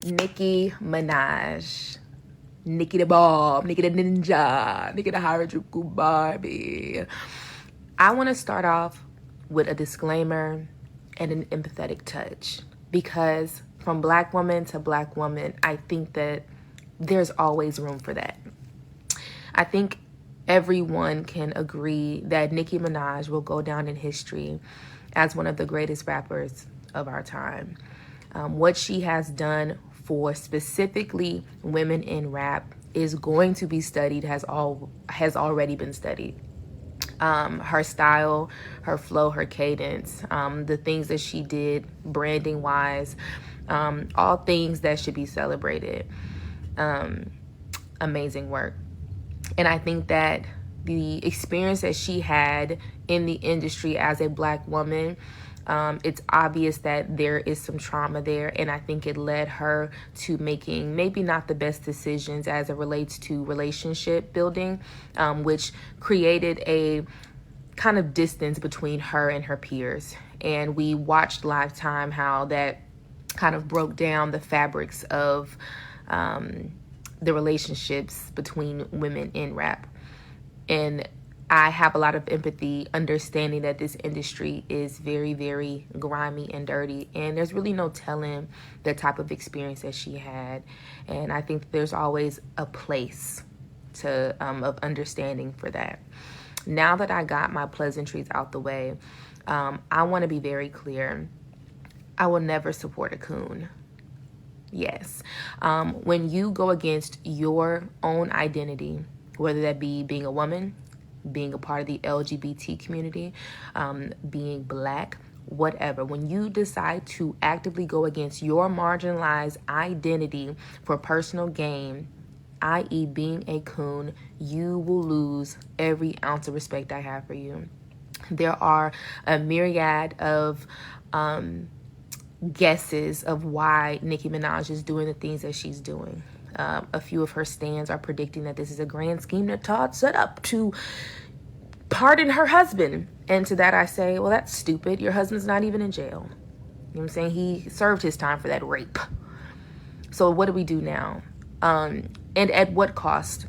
Nicki Minaj. Nicki the Bomb, Nicki the Ninja, Nicki the Harajuku Barbie. I want to start off with a disclaimer and an empathetic touch, because from black woman to black woman, I think that there's always room for that. I think everyone can agree that Nicki Minaj will go down in history as one of the greatest rappers of our time. What she has done for specifically women in rap is going to be studied, has already been studied. Her style, her flow, her cadence, the things that she did branding wise, all things that should be celebrated. Amazing work. And I think that the experience that she had in the industry as a black woman, it's obvious that there is some trauma there, and I think it led her to making maybe not the best decisions as it relates to relationship building, which created a kind of distance between her and her peers. And we watched Lifetime how that kind of broke down the fabrics of the relationships between women in rap. And I have a lot of empathy, understanding that this industry is very, very grimy and dirty, and there's really no telling the type of experience that she had. And I think there's always a place to of understanding for that. Now that I got my pleasantries out the way, I want to be very clear. I will never support a coon. Yes. When you go against your own identity, whether that be being a woman, being a part of the LGBT community, being black, whatever, when you decide to actively go against your marginalized identity for personal gain, i.e. being a coon, you will lose every ounce of respect I have for you. There are a myriad of guesses of why Nicki Minaj is doing the things that she's doing. A few of her stands are predicting that this is a grand scheme that Todd set up to pardon her husband. And to that I say, well, that's stupid. Your husband's not even in jail. You know what I'm saying? He served his time for that rape. So what do we do now? And at what cost?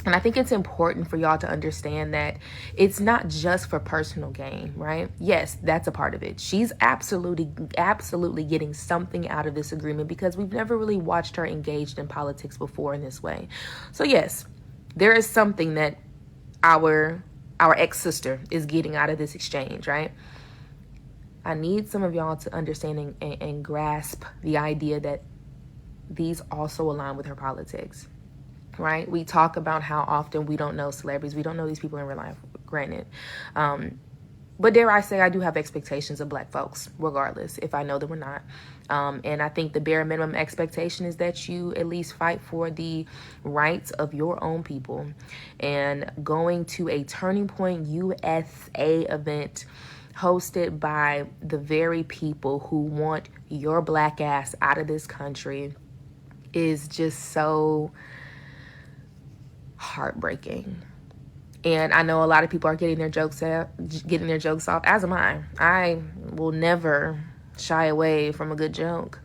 And I think it's important for y'all to understand that it's not just for personal gain, right? Yes, that's a part of it. She's absolutely getting something out of this agreement, because we've never really watched her engaged in politics before in this way. So yes, there is something that our ex-sister is getting out of this exchange, right? I need some of y'all to understand and grasp the idea that these also align with her politics. Right? We talk about how often we don't know celebrities. We don't know these people in real life, granted. But dare I say, I do have expectations of black folks, regardless, if I know that we're not. And I think the bare minimum expectation is that you at least fight for the rights of your own people. And going to a Turning Point USA event hosted by the very people who want your black ass out of this country is just so heartbreaking. And I know a lot of people are getting their jokes off, as am I. I will never shy away from a good joke.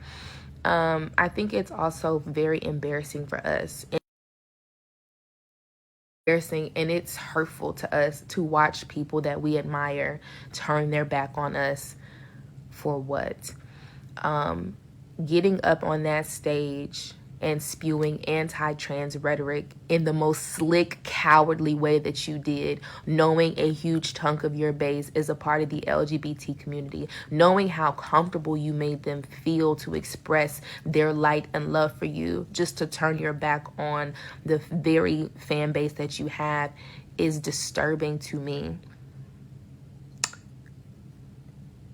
I think it's also very embarrassing for us. Embarrassing, and it's hurtful to us to watch people that we admire turn their back on us for what? Getting up on that stage and spewing anti-trans rhetoric in the most slick, cowardly way that you did, knowing a huge chunk of your base is a part of the LGBT community, knowing how comfortable you made them feel to express their light and love for you, just to turn your back on the very fan base that you have, is disturbing to me.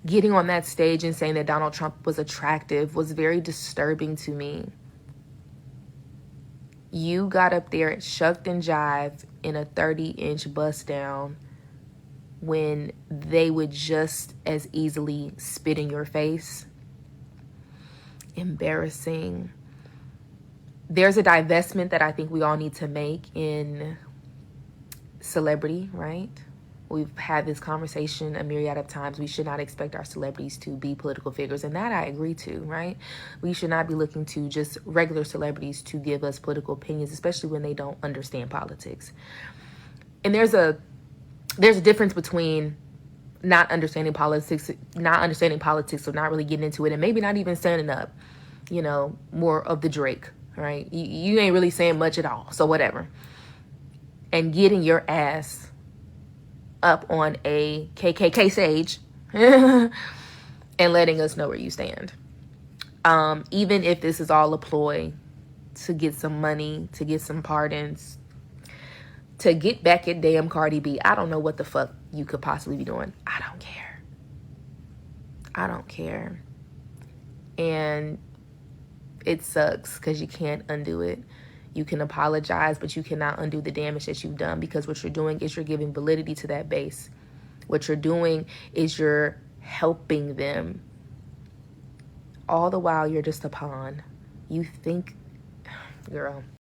Getting on that stage and saying that Donald Trump was attractive was very disturbing to me. You got up there, shucked and jived in a 30-inch bust down when they would just as easily spit in your face. Embarrassing. There's a divestment that I think we all need to make in celebrity, right? We've had this conversation a myriad of times. We should not expect our celebrities to be political figures. And that I agree to, right? We should not be looking to just regular celebrities to give us political opinions, especially when they don't understand politics. And there's a difference between not understanding politics, so not really getting into it, and maybe not even standing up, more of the Drake, right? You ain't really saying much at all, so whatever. And getting your ass up on a KKK stage and letting us know where you stand. Even if this is all a ploy to get some money, to get some pardons, to get back at damn Cardi B. I don't know what the fuck you could possibly be doing. I don't care. I don't care. And it sucks because you can't undo it. You can apologize, but you cannot undo the damage that you've done, because what you're doing is you're giving validity to that base. What you're doing is you're helping them. All the while, you're just a pawn. You think, girl.